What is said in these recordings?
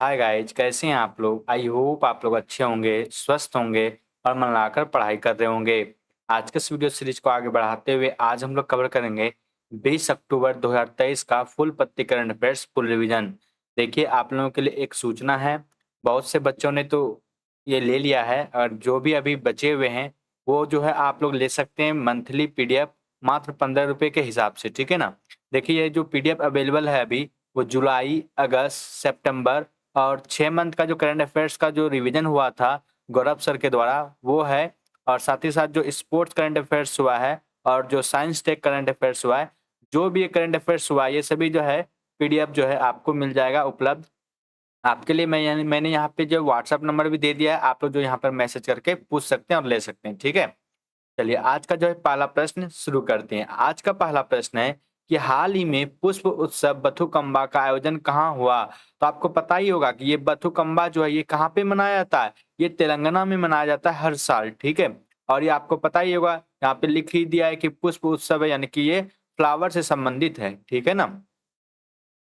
Hi guys, कैसे हैं आप लोग? आई होप आप लोग अच्छे होंगे, स्वस्थ होंगे और मन लगाकर पढ़ाई कर रहे होंगे। आज के इस वीडियो सीरीज को आगे बढ़ाते हुए आज हम लोग कवर करेंगे 20 अक्टूबर 2023 का फुल पत्ती करंट अफेयर्स फुल रिवीजन। देखिए, आप लोगों के लिए एक सूचना है। बहुत से बच्चों ने तो ये ले लिया है और जो भी अभी बचे हुए हैं वो जो है आप लोग ले सकते हैं मंथली पीडीएफ मात्र 15 रुपये के हिसाब से, ठीक है ना। देखिए, ये जो पीडीएफ अवेलेबल है अभी वो जुलाई, अगस्त, सितंबर और 6 मंथ का जो करंट अफेयर्स का जो रिवीजन हुआ था गौरव सर के द्वारा वो है। और साथ ही साथ जो स्पोर्ट्स करंट अफेयर्स हुआ है और जो साइंस टेक करंट अफेयर्स हुआ है, जो भी ये करंट अफेयर्स हुआ है ये सभी जो है पीडीएफ जो है आपको मिल जाएगा उपलब्ध। आपके लिए मैंने यहाँ पे जो व्हाट्सएप नंबर भी दे दिया है, आप लोग जो यहाँ पर मैसेज करके पूछ सकते हैं और ले सकते हैं, ठीक है। चलिए आज का जो है पहला प्रश्न शुरू करते हैं। आज का पहला प्रश्न है कि हाल ही में पुष्प उत्सव बथुकम्बा का आयोजन कहाँ हुआ? तो आपको पता ही होगा कि ये बथुकम्बा जो है ये कहाँ पे मनाया जाता है? ये तेलंगाना में मनाया जाता है हर साल, ठीक है। और ये आपको पता ही होगा, यहाँ पे लिख ही दिया है कि पुष्प उत्सव है, यानी कि ये फ्लावर से संबंधित है, ठीक है ना।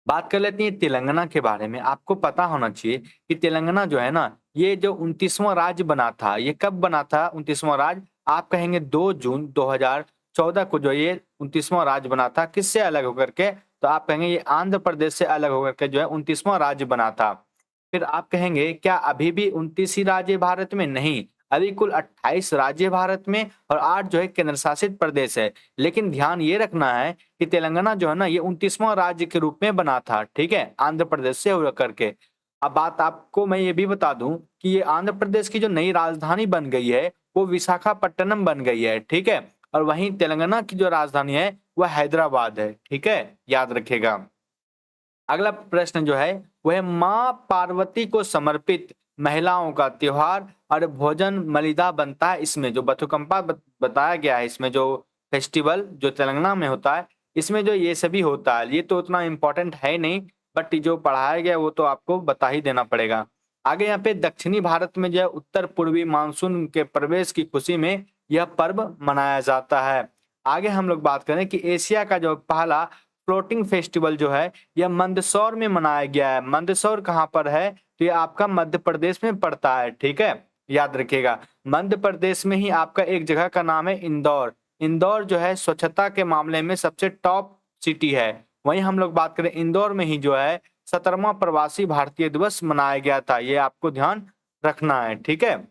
बात कर लेते हैं तेलंगाना के बारे में। आपको पता होना चाहिए कि तेलंगाना जो है ना, ये जो 29वां राज्य बना था, ये कब बना था 29वां राज्य? आप कहेंगे 2 जून 2014 को जो ये 29वां राज्य बना था। किससे अलग होकर के? तो आप कहेंगे ये आंध्र प्रदेश से अलग होकर के जो है 29वां राज्य बना था। फिर आप कहेंगे क्या अभी भी 29 ही राज्य भारत में? नहीं, अभी कुल 28 राज्य भारत में और 8 जो है केंद्र शासित प्रदेश है। लेकिन ध्यान ये रखना है कि तेलंगाना जो है ना ये 29वां राज्य के रूप में बना था, ठीक है, आंध्र प्रदेश से होकर करके। अब बात आपको मैं ये भी बता दूं कि ये आंध्र प्रदेश की जो नई राजधानी बन गई है वो विशाखापट्टनम बन गई है, ठीक है। और वहीं तेलंगाना की जो राजधानी है वह हैदराबाद है, ठीक है, याद रखिएगा। अगला प्रश्न जो है वह माँ पार्वती को समर्पित महिलाओं का त्योहार और भोजन मलिदा बनता है। इसमें जो बथुकम्पा बताया गया है, इसमें जो फेस्टिवल जो तेलंगाना में होता है, इसमें जो ये सभी होता है, ये तो उतना इम्पोर्टेंट है नहीं, बट जो पढ़ाया गया वो तो आपको बता ही देना पड़ेगा। आगे यहाँ पे दक्षिणी भारत में जो है उत्तर पूर्वी मानसून के प्रवेश की खुशी में यह पर्व मनाया जाता है। आगे हम लोग बात करें कि एशिया का जो पहला फ्लोटिंग फेस्टिवल जो है यह मंदसौर में मनाया गया है। मंदसौर कहाँ पर है? तो ये आपका मध्य प्रदेश में पड़ता है, ठीक है, याद रखिएगा। मध्य प्रदेश में ही आपका एक जगह का नाम है इंदौर। इंदौर जो है स्वच्छता के मामले में सबसे टॉप सिटी है। वहीं हम लोग बात करें इंदौर में ही जो है 17वां प्रवासी भारतीय दिवस मनाया गया था, ये आपको ध्यान रखना है, ठीक है।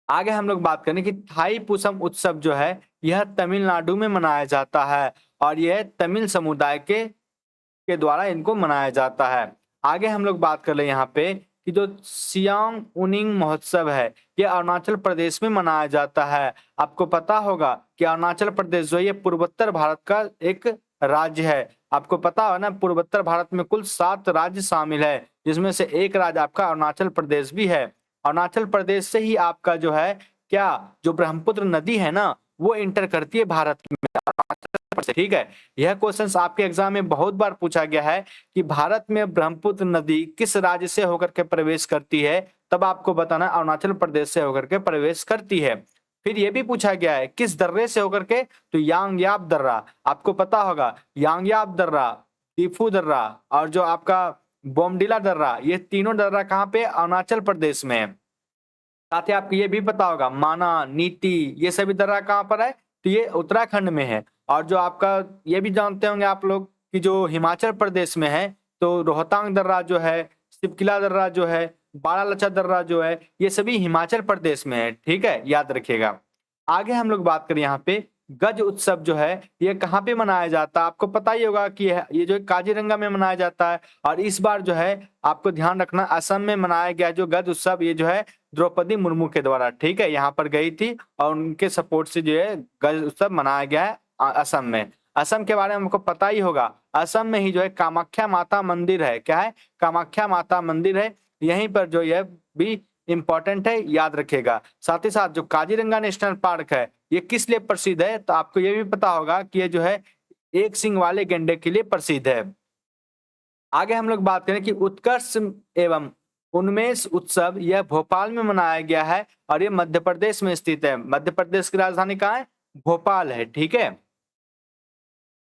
आगे हम लोग बात करें कि थाई पुसम उत्सव जो है यह तमिलनाडु में मनाया जाता है और यह तमिल समुदाय के द्वारा इनको मनाया जाता है। आगे हम लोग बात कर ले यहाँ पे कि जो सियांग उनिंग महोत्सव है ये अरुणाचल प्रदेश में मनाया जाता है। आपको पता होगा कि अरुणाचल प्रदेश जो है ये पूर्वोत्तर भारत का एक राज्य है। आपको पता हो ना, पूर्वोत्तर भारत में कुल 7 राज्य शामिल है, जिसमें से एक राज्य आपका अरुणाचल प्रदेश भी है। अरुणाचल प्रदेश से ही आपका जो है क्या, जो ब्रह्मपुत्र नदी है ना वो इंटर करती है भारत में, ठीक है। यह क्वेश्चन आपके एग्जाम में बहुत बार पूछा गया है कि भारत में ब्रह्मपुत्र नदी किस राज्य से होकर के प्रवेश करती है, तब आपको बताना अरुणाचल प्रदेश से होकर के प्रवेश करती है। फिर यह भी पूछा गया है किस दर्रे से होकर के, तो यांगयाप दर्रा, आपको पता होगा यांगयाप दर्रा, तिफू दर्रा और जो आपका बोमडिला दर्रा, ये तीनों दर्रा कहाँ पे? अरुणाचल प्रदेश में है। साथ ही आपको ये भी पता होगा माना, नीति, ये सभी दर्रा कहाँ पर है? तो ये उत्तराखंड में है। और जो आपका ये भी जानते होंगे आप लोग कि जो हिमाचल प्रदेश में है तो रोहतांग दर्रा जो है, सिपकिला दर्रा जो है, बारालाचा दर्रा जो है, ये सभी हिमाचल प्रदेश में है, ठीक है, याद रखिएगा। आगे हम लोग बात करें यहाँ पे गज उत्सव जो है ये कहाँ पे मनाया जाता है? आपको पता ही होगा कि ये जो काजीरंगा में मनाया जाता है। और इस बार जो है आपको ध्यान रखना असम में मनाया गया जो गज उत्सव, ये जो है द्रौपदी मुर्मू के द्वारा, ठीक है, यहाँ पर गई थी और उनके सपोर्ट से जो है गज उत्सव मनाया गया है असम में। असम के बारे में हमको पता ही होगा, असम में ही जो है कामाख्या माता मंदिर है। क्या है? कामाख्या माता मंदिर है। यहीं पर जो यह भी इंपॉर्टेंट है, याद रखिएगा। साथ ही साथ जो काजीरंगा नेशनल पार्क है ये किस लिए प्रसिद्ध है? तो आपको ये भी पता होगा कि ये जो है एक सिंग वाले गैंडे के लिए प्रसिद्ध है। आगे हम लोग बात करें कि उत्कर्ष एवं उन्मेष उत्सव यह भोपाल में मनाया गया है और ये मध्य प्रदेश में स्थित है। मध्य प्रदेश की राजधानी कहाँ है? भोपाल है, ठीक है।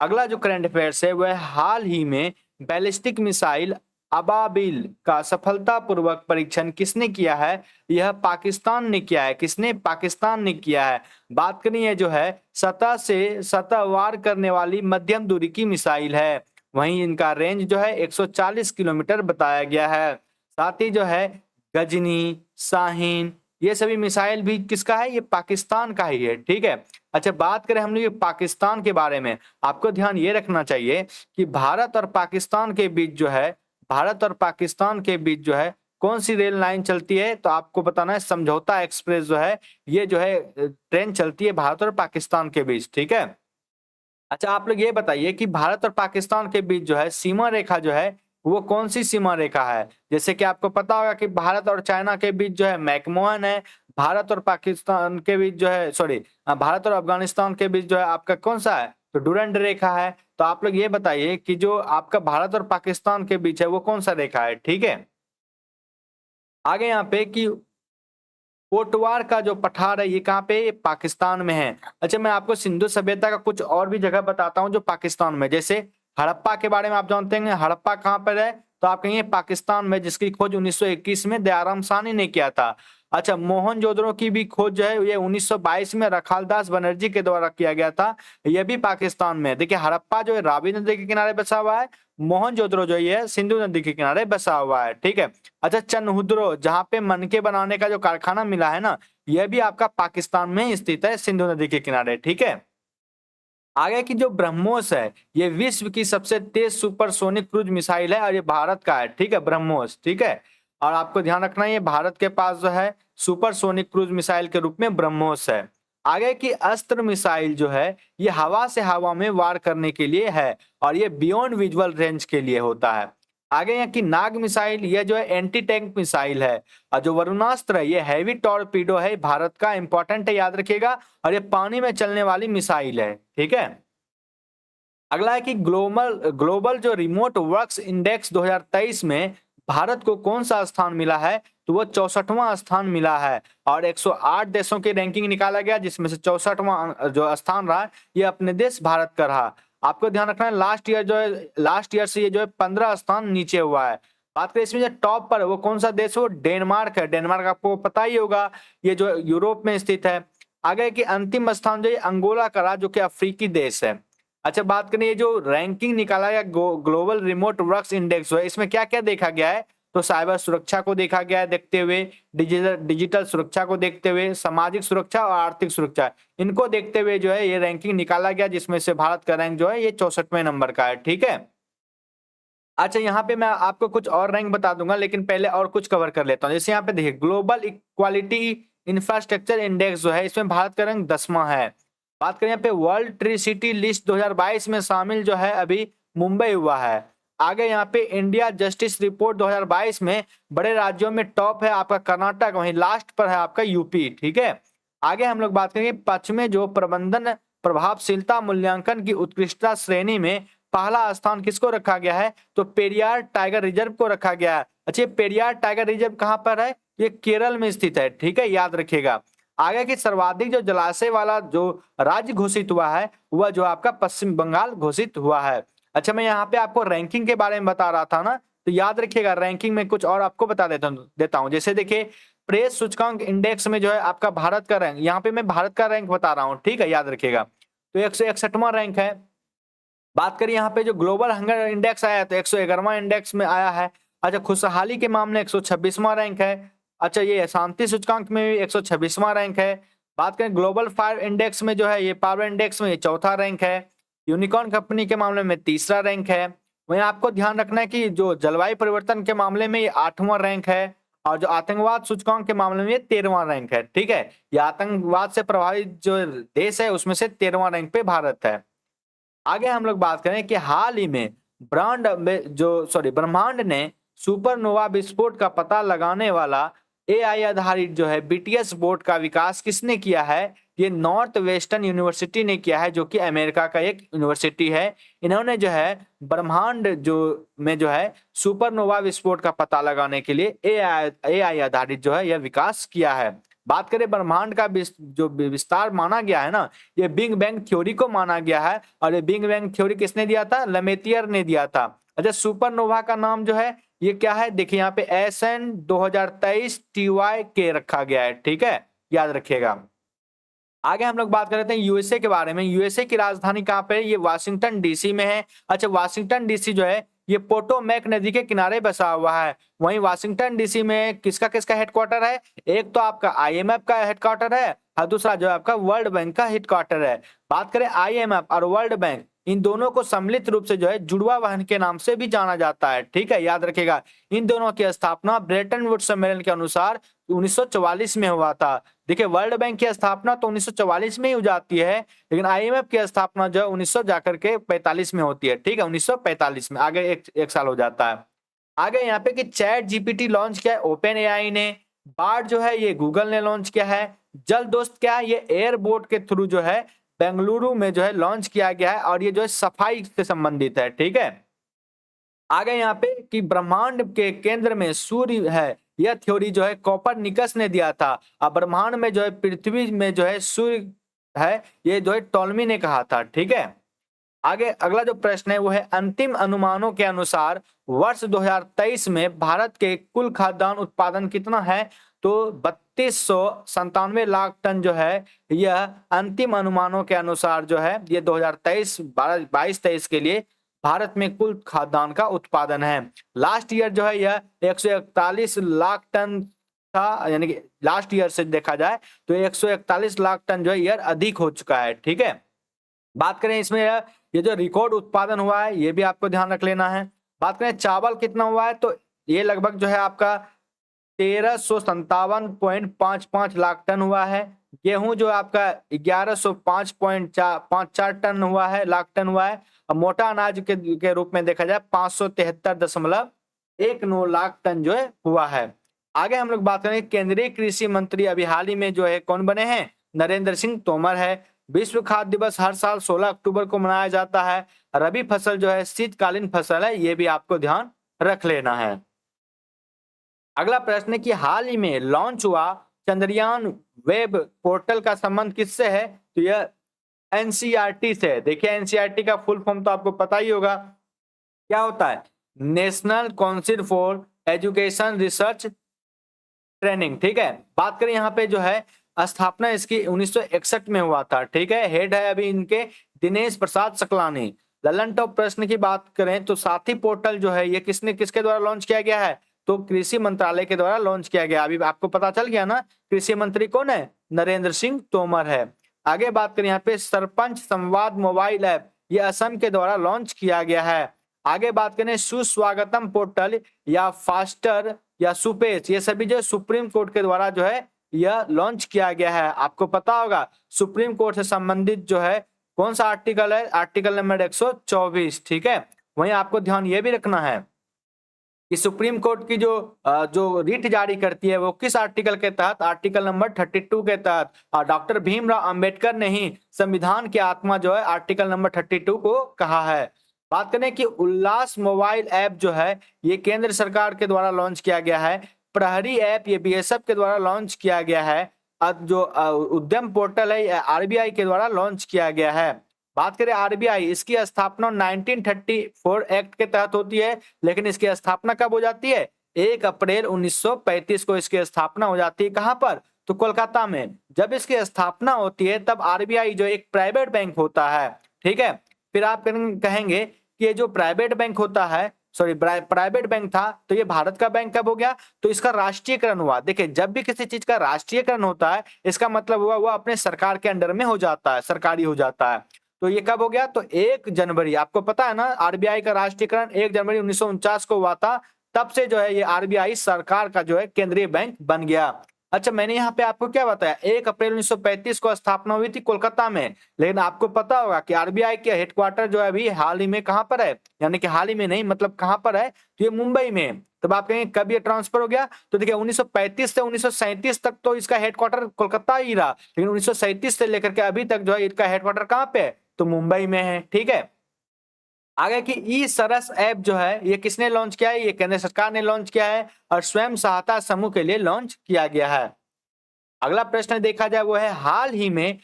अगला जो करंट अफेयर्स है वह हाल ही में बैलिस्टिक मिसाइल अबाबिल का सफलतापूर्वक परीक्षण किसने किया है? यह पाकिस्तान ने किया है। किसने? पाकिस्तान ने किया है। बात करनी है जो है सतह से सतह वार करने वाली मध्यम दूरी की मिसाइल है। वहीं इनका रेंज जो है 140 किलोमीटर बताया गया है। साथ ही जो है गजनी, शाहीन, ये सभी मिसाइल भी किसका है? ये पाकिस्तान का ही है। ठीक है। अच्छा, बात करें हम लोग ये पाकिस्तान के बारे में, आपको ध्यान ये रखना चाहिए कि भारत और पाकिस्तान के बीच जो है, भारत और पाकिस्तान के बीच जो है कौन सी रेल लाइन चलती है? तो आपको बताना है समझौता एक्सप्रेस जो है, ये जो है ट्रेन चलती है भारत और पाकिस्तान के बीच। ठीक है। अच्छा, आप लोग ये बताइए कि भारत और पाकिस्तान के बीच जो है सीमा रेखा जो है वो कौन सी सीमा रेखा है? जैसे कि आपको पता होगा कि भारत और चाइना के बीच जो है मैकमोहन है। भारत और पाकिस्तान के बीच जो है, सॉरी, भारत और अफगानिस्तान के बीच जो है आपका कौन सा है? तो डुरंड रेखा है। तो आप लोग ये बताइए कि जो आपका भारत और पाकिस्तान के बीच है वो कौन सा रेखा है? ठीक है। आगे यहाँ पे कि कोटवार का जो पठार है ये कहाँ पे? ये पाकिस्तान में है। अच्छा, मैं आपको सिंधु सभ्यता का कुछ और भी जगह बताता हूँ जो पाकिस्तान में, जैसे हड़प्पा के बारे में आप जानते हैं। हड़प्पा कहाँ पर है? तो आप कहेंगे पाकिस्तान में, जिसकी खोज 1921 में दयाराम साहनी ने किया था। अच्छा, मोहनजोदड़ो की भी खोज जो है ये 1922 में रखालदास बनर्जी के द्वारा किया गया था। यह भी पाकिस्तान में है। देखिए, हड़प्पा जो है रावी नदी के किनारे बसा हुआ है। मोहनजोदड़ो जो ये है सिंधु नदी के किनारे बसा हुआ है। ठीक है। अच्छा, चनहुद्रो जहाँ पे मनके बनाने का जो कारखाना मिला है ना, यह भी आपका पाकिस्तान में ही स्थित है, सिंधु नदी के किनारे। ठीक है। आगे की जो ब्रह्मोस है ये विश्व की सबसे तेज सुपरसोनिक क्रूज मिसाइल है और ये भारत का है। ठीक है, ब्रह्मोस। ठीक है। और आपको ध्यान रखना है ये भारत के पास जो है सुपरसोनिक क्रूज मिसाइल के रूप में ब्रह्मोस है। आगे की अस्त्र मिसाइल जो है ये हवा से हवा में वार करने के लिए है और ये बियॉन्ड विजुअल रेंज के लिए होता है। आगे यहाँ की नाग मिसाइल ये जो है एंटी टैंक मिसाइल है। और जो वरुणास्त्र है ये हैवी टॉर्पीडो है, भारत का, इंपॉर्टेंट है, याद रखिएगा। और ये पानी में चलने वाली मिसाइल है। ठीक है। अगला है कि ग्लोबल ग्लोबल जो रिमोट वर्क्स इंडेक्स 2023 में भारत को कौन सा स्थान मिला है? तो वो 64वां स्थान मिला है और 108 देशों की रैंकिंग निकाला गया, जिसमें से 64वां जो स्थान रहा ये अपने देश भारत का रहा। आपको ध्यान रखना है लास्ट ईयर जो है, लास्ट ईयर से ये जो है 15 स्थान नीचे हुआ है। बात करें इसमें जो टॉप पर वो कौन सा देश है? वो डेनमार्क है। डेनमार्क आपको पता ही होगा, ये जो यूरोप में स्थित है। आगे की अंतिम स्थान जो है अंगोला का रहा, जो कि अफ्रीकी देश है। अच्छा, बात करें ये जो रैंकिंग निकाला गया ग्लोबल रिमोट वर्क्स इंडेक्स है, इसमें क्या क्या देखा गया है? तो साइबर सुरक्षा को देखा गया है देखते हुए, डिजिटल सुरक्षा को देखते हुए, सामाजिक सुरक्षा और आर्थिक सुरक्षा, इनको देखते हुए जो है ये रैंकिंग निकाला गया, जिसमें से भारत का रैंक जो है ये 64वें नंबर का है। ठीक है। अच्छा, यहाँ पे मैं आपको कुछ और रैंक बता दूंगा, लेकिन पहले और कुछ कवर कर लेता हूँ। जैसे यहाँ पे देखिए ग्लोबल इक्वालिटी इंफ्रास्ट्रक्चर इंडेक्स जो है इसमें भारत का रैंक 10वां है। बात करें यहाँ पे वर्ल्ड ट्री सिटी लिस्ट 2022 में शामिल जो है अभी मुंबई हुआ है। आगे यहाँ पे इंडिया जस्टिस रिपोर्ट 2022 में बड़े राज्यों में टॉप है आपका कर्नाटक, वहीं लास्ट पर है आपका यूपी। ठीक है। आगे हम लोग बात करेंगे पश्चिमी जो प्रबंधन प्रभावशीलता मूल्यांकन की उत्कृष्टता श्रेणी में पहला स्थान किसको रखा गया है? तो पेरियार टाइगर रिजर्व को रखा गया है। अच्छा, पेरियार टाइगर रिजर्व कहाँ पर है? ये केरल में स्थित है। ठीक है, याद रखिएगा। आगे की सर्वाधिक जो जलाशय वाला जो राज्य घोषित हुआ है वह जो आपका पश्चिम बंगाल घोषित हुआ है। अच्छा, मैं यहाँ पे आपको रैंकिंग के बारे में बता रहा था ना, तो याद रखिएगा रैंकिंग में कुछ और आपको बता देता हूँ। जैसे देखिए प्रेस सूचकांक इंडेक्स में जो है आपका भारत का रैंक, यहाँ पे मैं भारत का रैंक बता रहा हूँ। ठीक है, याद रखिएगा। तो 161वां रैंक है। बात करिए यहाँ पे जो ग्लोबल हंगर इंडेक्स आया तो 111वां इंडेक्स में आया है। अच्छा, खुशहाली के मामले 126वां रैंक है। अच्छा, ये शांति सूचकांक में भी 126वां रैंक है। बात करें ग्लोबल फायर इंडेक्स में जो है ये पावर इंडेक्स में ये चौथा रैंक है। यूनिकॉर्न कंपनी के मामले में तीसरा रैंक है। वहीं आपको ध्यान रखना है कि जो जलवायु परिवर्तन के मामले में ये 8वां रैंक है और जो आतंकवाद सूचकांक के मामले में ये 13वां रैंक है। ठीक है, ये आतंकवाद से प्रभावित जो देश है उसमें से 13वां रैंक पे भारत है। आगे हम लोग बात करें कि हाल ही में ब्रह्मांड ने सुपरनोवा विस्फोट का पता लगाने वाला एआई आधारित जो है बीटीएस बोर्ड का विकास किसने किया है? ये नॉर्थ वेस्टर्न यूनिवर्सिटी ने किया है, जो कि अमेरिका का एक यूनिवर्सिटी है। इन्होंने जो है ब्रह्मांड जो है सुपरनोवा विस्फोट का पता लगाने के लिए एआई आधारित जो है यह विकास किया है। बात करें ब्रह्मांड का जो विस्तार माना गया है ना, ये बिग बैंग थ्योरी को माना गया है और ये बिग बैंग थ्योरी किसने दिया था? लमेतियर ने दिया था। अच्छा, सुपरनोवा का नाम जो है ये क्या है, देखिए यहाँ पे SN 2023 TYK रखा गया है, ठीक है, याद रखिएगा। आगे हम लोग बात कर रहे थे यूएसए के बारे में। यूएसए की राजधानी कहाँ पे है? ये वाशिंगटन डीसी में है। अच्छा, वाशिंगटन डीसी जो है ये पोटोमैक नदी के किनारे बसा हुआ है। वहीं वाशिंगटन डीसी में किसका किसका हेडक्वार्टर है? एक तो आपका IMF का हेडक्वार्टर है और दूसरा जो है आपका वर्ल्ड बैंक का हेडक्वार्टर है। बात करें IMF और वर्ल्ड बैंक, इन दोनों को सम्मिलित रूप से जो है जुड़वा वाहन के नाम से भी जाना जाता है, ठीक है, याद रखिएगा। इन दोनों की स्थापना ब्रेटन वुड्स सम्मेलन के अनुसार 1944 में हुआ था। देखिए, वर्ल्ड बैंक की स्थापना तो 1944 में ही हो जाती है, लेकिन IMF की स्थापना जो है 1900 जाकर के 45 में होती है, ठीक है, 1945 में, आगे एक साल हो जाता है। आगे यहाँ पे कि चैट GPT लॉन्च किया है ओपन AI ने। बार्ड जो है ये गूगल ने लॉन्च किया है। जल दोस्त क्या है? ये एयरबोट के थ्रू जो है बेंगलुरु में जो है लॉन्च किया गया है और ये जो है सफाई से संबंधित है, ठीक है। आगे यहाँ पे कि ब्रह्मांड के केंद्र में सूर्य है, यह थ्योरी जो है कोपरनिकस ने दिया था। और ब्रह्मांड में जो है पृथ्वी में जो है सूर्य है, ये जो है टॉलमी ने कहा था, ठीक है। आगे अगला जो प्रश्न है वो है अंतिम अनुमानों के अनुसार वर्ष 2023 में भारत के कुल खाद्यान्न उत्पादन कितना है? तो 3297 लाख टन जो है यह अंतिम अनुमानों के अनुसार जो है ये 2023 22-23 के लिए भारत में कुल खाद्यान्न का उत्पादन है। लास्ट ईयर जो है यह 141 लाख टन था, यानी कि लास्ट ईयर से देखा जाए तो 141 लाख टन जो है ईयर अधिक हो चुका है, ठीक है। बात करें इसमें ये जो रिकॉर्ड उत्पादन हुआ है ये भी आपको ध्यान रख लेना है। बात करें चावल कितना हुआ है, तो ये लगभग जो है आपका 1357.55 लाख टन हुआ है। गेहूं जो आपका 1105.54 टन हुआ है, लाख टन हुआ है। और मोटा अनाज के रूप में देखा जाए 573.19 लाख टन जो है हुआ है। आगे हम लोग बात करें केंद्रीय कृषि मंत्री अभी हाल ही में जो है कौन बने हैं? नरेंद्र सिंह तोमर है। विश्व खाद्य दिवस हर साल 16 अक्टूबर को मनाया जाता है। रबी फसल जो है शीतकालीन फसल है, ये भी आपको ध्यान रख लेना है। अगला प्रश्न है कि हाल ही में लॉन्च हुआ चंद्रयान वेब पोर्टल का संबंध किससे है? तो यह NCERT से है। देखिए NCERT का फुल फॉर्म तो आपको पता ही होगा, क्या होता है? National council for education research training, ठीक है। बात करें यहाँ पे जो है स्थापना इसकी 1961 में हुआ था, ठीक है। हेड है अभी इनके दिनेश प्रसाद सकलानी। ललन टॉप प्रश्न की बात करें तो साथी पोर्टल जो है ये किसके द्वारा लॉन्च किया गया है? तो कृषि मंत्रालय के द्वारा लॉन्च किया गया। अभी आपको पता चल गया ना कृषि मंत्री कौन है? नरेंद्र सिंह तोमर है। आगे बात करें यहाँ पे सरपंच संवाद मोबाइल ऐप, ये असम के द्वारा लॉन्च किया गया है। आगे बात करें सुस्वागतम पोर्टल या फास्टर या सुपेश, ये सभी जो सुप्रीम कोर्ट के द्वारा जो है यह लॉन्च किया गया है। आपको पता होगा सुप्रीम कोर्ट से संबंधित जो है कौन सा आर्टिकल है? आर्टिकल नंबर 124, ठीक है। वहीं आपको ध्यान ये भी रखना है कि सुप्रीम कोर्ट की जो रिट जारी करती है वो किस आर्टिकल के तहत? आर्टिकल नंबर 32 के तहत। और डॉक्टर भीमराव अंबेडकर ने ही संविधान की आत्मा जो है आर्टिकल नंबर 32 को कहा है। बात करें कि उल्लास मोबाइल ऐप जो है ये केंद्र सरकार के द्वारा लॉन्च किया गया है। प्रहरी ऐप ये BSF के द्वारा लॉन्च किया गया है। जो उद्यम पोर्टल है RBI के द्वारा लॉन्च किया गया है। बात करें RBI, इसकी स्थापना 1934 एक्ट के तहत होती है, लेकिन इसकी स्थापना कब हो जाती है? 1 अप्रैल 1935 को इसकी स्थापना हो जाती है। कहां पर? तो कोलकाता में। जब इसकी स्थापना होती है तब RBI जो एक प्राइवेट बैंक होता है, ठीक है। फिर आप कहेंगे कि ये जो प्राइवेट बैंक होता है, सॉरी प्राइवेट बैंक था, तो ये भारत का बैंक कब हो गया? तो इसका राष्ट्रीयकरण हुआ। देखिए जब भी किसी चीज का राष्ट्रीयकरण होता है इसका मतलब हुआ वो अपने सरकार के अंडर में हो जाता है, सरकारी हो जाता है। तो ये कब हो गया? तो 1 जनवरी, आपको पता है ना RBI का राष्ट्रीयकरण 1 जनवरी 1949 को हुआ था। तब से जो है ये RBI सरकार का जो है केंद्रीय बैंक बन गया। अच्छा, मैंने यहाँ पे आपको क्या बताया? 1 अप्रैल 1935 को स्थापना हुई थी कोलकाता में, लेकिन आपको पता होगा कि RBI के हेडक्वार्टर जो है अभी हाल ही में कहाँ पर है? यानी कि हाल ही में नहीं, मतलब कहाँ पर है? तो ये मुंबई में। तब आप कहेंगे कब ये ट्रांसफर हो गया? तो देखिए 1935 से 1937 तक तो इसका हेडक्वार्टर कोलकाता ही रहा, लेकिन 1937 से लेकर के अभी तक जो है इसका हेडक्वार्टर कहाँ पे है? तो मुंबई में है, ठीक है। आगे की ई सरस ऐप जो है ये किसने लॉन्च किया है? ये केंद्र सरकार ने लॉन्च किया है और स्वयं सहायता समूह के लिए लॉन्च किया गया है। अगला प्रश्न देखा जाए वो है हाल ही में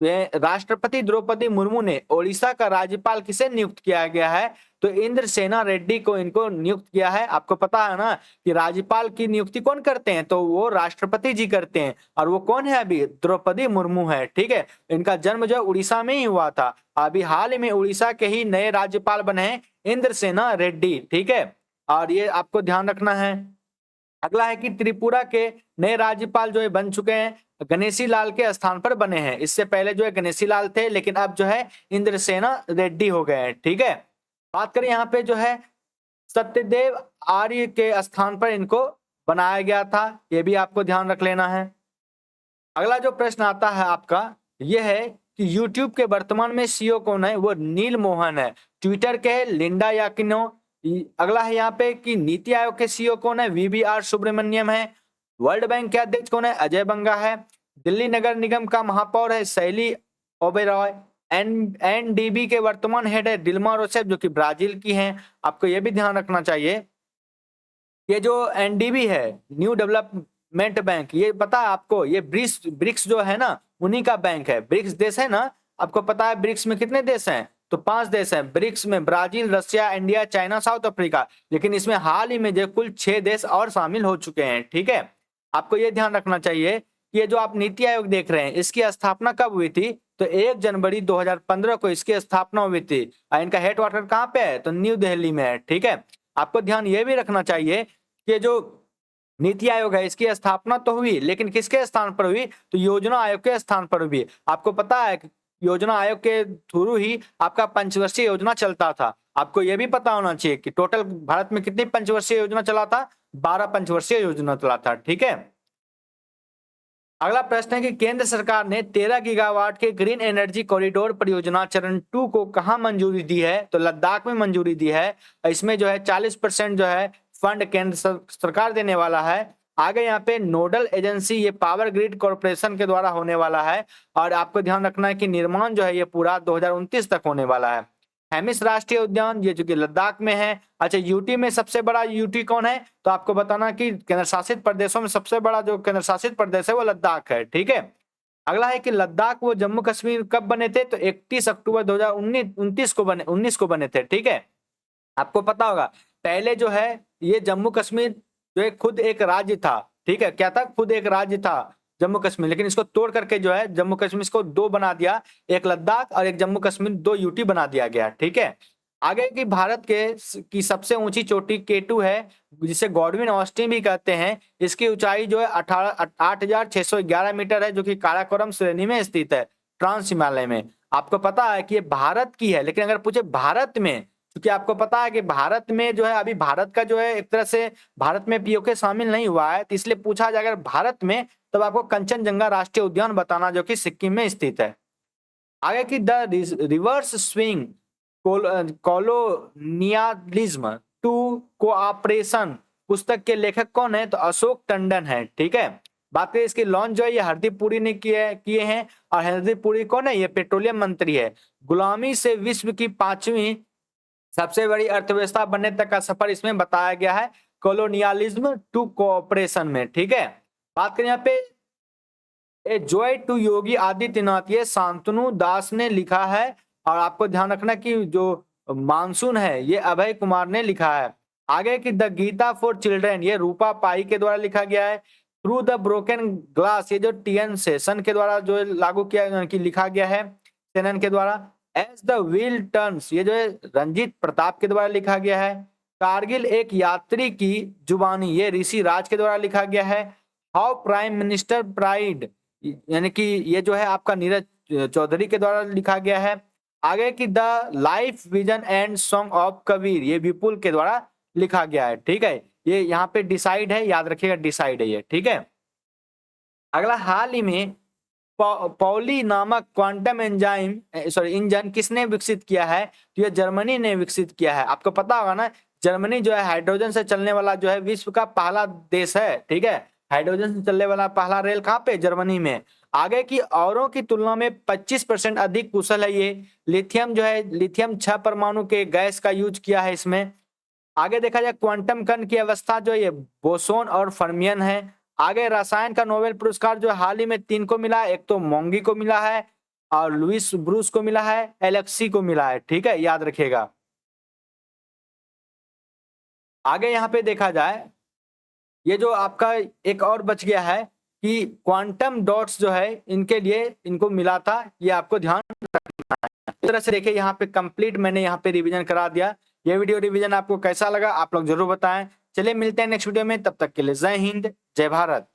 राष्ट्रपति द्रौपदी मुर्मू ने ओडिशा का राज्यपाल किसे नियुक्त किया गया है? तो इंद्रसेना रेड्डी को इनको नियुक्त किया है। आपको पता है ना कि राज्यपाल की नियुक्ति कौन करते हैं, तो वो राष्ट्रपति जी करते हैं। और वो कौन है अभी, द्रौपदी मुर्मू है। ठीक है, इनका जन्म जो है उड़ीसा में ही हुआ था। अभी हाल ही में उड़ीसा के ही नए राज्यपाल बने हैं इंद्रसेना रेड्डी। ठीक है, और ये आपको ध्यान रखना है। अगला है कि त्रिपुरा के नए राज्यपाल जो है बन चुके हैं, गणेशी लाल के स्थान पर बने हैं। इससे पहले जो है गणेशी लाल थे, लेकिन अब जो है इंद्रसेना रेड्डी हो गए हैं। ठीक है, बात करें यहाँ पे जो है सत्यदेव आर्य के स्थान पर इनको बनाया गया था, ये भी आपको ध्यान रख लेना है। अगला जो प्रश्न आता है आपका यह है कि YouTube के वर्तमान में सीईओ कौन है, वो नील मोहन है। ट्विटर के है लिंडा याकिनो। अगला है यहाँ पे कि नीति आयोग के सीईओ कौन है, VVR सुब्रमण्यम है। वर्ल्ड बैंक के अध्यक्ष कौन है, अजय बंगा है। दिल्ली नगर निगम का महापौर है शैली ओबेरॉय। एनडीबी के वर्तमान हेड है दिल्मा रोसेफ, जो कि ब्राजील की हैं। आपको यह भी ध्यान रखना चाहिए, ये जो एनडीबी है न्यू डेवलपमेंट बैंक, ये पता है आपको, ये ब्रिक्स जो है ना उन्हीं का बैंक है। ब्रिक्स देश है ना, आपको पता है ब्रिक्स में कितने देश हैं, तो 5 देश हैं ब्रिक्स में, Brazil, Russia, India, China, south Africa. लेकिन इसमें हाल ही में जो कुल 6 देश और शामिल हो चुके हैं। ठीक है, आपको ये ध्यान रखना चाहिए कि ये जो आप नीति आयोग देख रहे हैं इसकी स्थापना कब हुई थी, तो 1 जनवरी 2015 को इसकी स्थापना हुई थी। और इनका हेडक्वार्टर कहाँ पे है, तो न्यू दिल्ली में है। ठीक है, आपको ध्यान ये भी रखना चाहिए कि जो नीति आयोग है इसकी स्थापना तो हुई, लेकिन किसके स्थान पर हुई, तो योजना आयोग के स्थान पर हुई। आपको पता है योजना आयोग के थ्रू ही आपका पंचवर्षीय योजना चलता था। आपको यह भी पता होना चाहिए कि टोटल भारत में कितनी पंचवर्षीय योजना चला था, 12 पंचवर्षीय योजना चला था। ठीक है, अगला प्रश्न है कि केंद्र सरकार ने 13 गीगावाट के ग्रीन एनर्जी कॉरिडोर परियोजना चरण 2 को कहां मंजूरी दी है, तो लद्दाख में मंजूरी दी है। इसमें जो है 40% जो है फंड केंद्र सरकार देने वाला है। आगे यहाँ पे नोडल एजेंसी ये पावर ग्रिड कॉर्पोरेशन के द्वारा होने वाला है। और आपको ध्यान रखना है कि निर्माण जो है ये पूरा 2029 तक होने वाला है। हेमिस राष्ट्रीय उद्यान ये जो कि लद्दाख में है। अच्छा, यूटी में सबसे बड़ा यूटी कौन है, तो आपको बताना कि केंद्र शासित प्रदेशों में सबसे बड़ा जो केंद्र शासित प्रदेश है वो लद्दाख है। ठीक है, अगला है कि लद्दाख वो जम्मू कश्मीर कब बने थे, तो 31 अक्टूबर 2019 को बने थे। ठीक है, आपको पता होगा पहले जो है ये जम्मू कश्मीर जो है खुद एक राज्य था। ठीक है, क्या था, खुद एक राज्य था जम्मू कश्मीर, लेकिन इसको तोड़ करके जो है जम्मू कश्मीर को 2 बना दिया, एक लद्दाख और एक जम्मू कश्मीर, 2 यूटी बना दिया गया। ठीक है, आगे की भारत की सबसे ऊंची चोटी K2 है, जिसे गॉडविन ऑस्टिन भी कहते हैं। इसकी ऊंचाई जो है 8,611 मीटर है, जो कि काराकोरम श्रेणी में स्थित है, ट्रांस हिमालय में। आपको पता है कि ये भारत की है, लेकिन अगर पूछे भारत में, क्योंकि आपको पता है कि भारत में जो है अभी भारत का जो है एक तरह से भारत में पीओके शामिल नहीं हुआ है, तो इसलिए पूछा जाए अगर भारत में, तब आपको कंचनजंगा राष्ट्रीय उद्यान बताना, जो कि सिक्किम में स्थित है। आगे की the reverse swing colonialism to cooperation पुस्तक के लेखक कौन है, तो अशोक टंडन है। ठीक है, बात करें इसकी लॉन्च जो है ये हरदीप पुरी ने किए हैं। और हरदीप पुरी कौन है, ये पेट्रोलियम मंत्री है। गुलामी से विश्व की 5वीं सबसे बड़ी अर्थव्यवस्था बनने तक का सफर इसमें बताया गया है, कॉलोनियलिज्म टू कोऑपरेशन में। ठीक है, बात करें यहाँ पे a joy to Yogi Adityanath, ये शांतनु दास ने लिखा है। और आपको ध्यान रखना कि जो मानसून है ये अभय कुमार ने लिखा है। आगे की द गीता फॉर चिल्ड्रन, ये रूपा पाई के द्वारा लिखा गया है। थ्रू द ब्रोकन ग्लास, ये जो TN सेशन के द्वारा जो लागू किया कि लिखा गया है, सेनन के द्वारा। एज द व्हील टर्न्स, ये जो है रंजीत प्रताप के द्वारा लिखा गया है। कारगिल एक यात्री की जुबानी, ये ऋषि राज के द्वारा लिखा गया है। हाउ प्राइम मिनिस्टर प्राइड, यानी कि ये जो है आपका नीरज चौधरी के द्वारा लिखा गया है। आगे की the life vision and song of Kabir, ये विपुल के द्वारा लिखा गया है। ठीक है, ये यहाँ पे डिसाइड है, याद रखिएगा डिसाइड है ये। ठीक है, अगला हाल ही में पॉली नामक क्वांटम इंजन किसने विकसित किया है, तो ये जर्मनी ने विकसित किया है। आपको पता होगा ना, जर्मनी जो है हाइड्रोजन से चलने वाला जो है विश्व का पहला देश है। ठीक है, हाइड्रोजन से चलने वाला पहला रेल कहाँ पे, जर्मनी में। आगे की औरों की तुलना में 25% अधिक कुशल है ये। लिथियम जो है, लिथियम 6 परमाणु के गैस का यूज किया है इसमें। आगे देखा जाए क्वांटम कण की अवस्था जो ये बोसोन और फर्मियन है। आगे रसायन का नोबेल पुरस्कार जो हाल ही में 3 को मिला है, एक तो मोंगी को मिला है और लुइस ब्रूस को मिला है, एलेक्सी को मिला है। ठीक है, याद रखिएगा। आगे यहाँ पे देखा जाए, ये जो आपका एक और बच गया है कि क्वांटम डॉट्स जो है इनके लिए इनको मिला था, ये आपको ध्यान रखना है। इस तरह से देखिए यहाँ पे कंप्लीट मैंने यहाँ पे रिवीजन करा दिया। ये वीडियो रिवीजन आपको कैसा लगा आप लोग जरूर बताएं। चलिए मिलते हैं नेक्स्ट वीडियो में, तब तक के लिए जय हिंद जय भारत।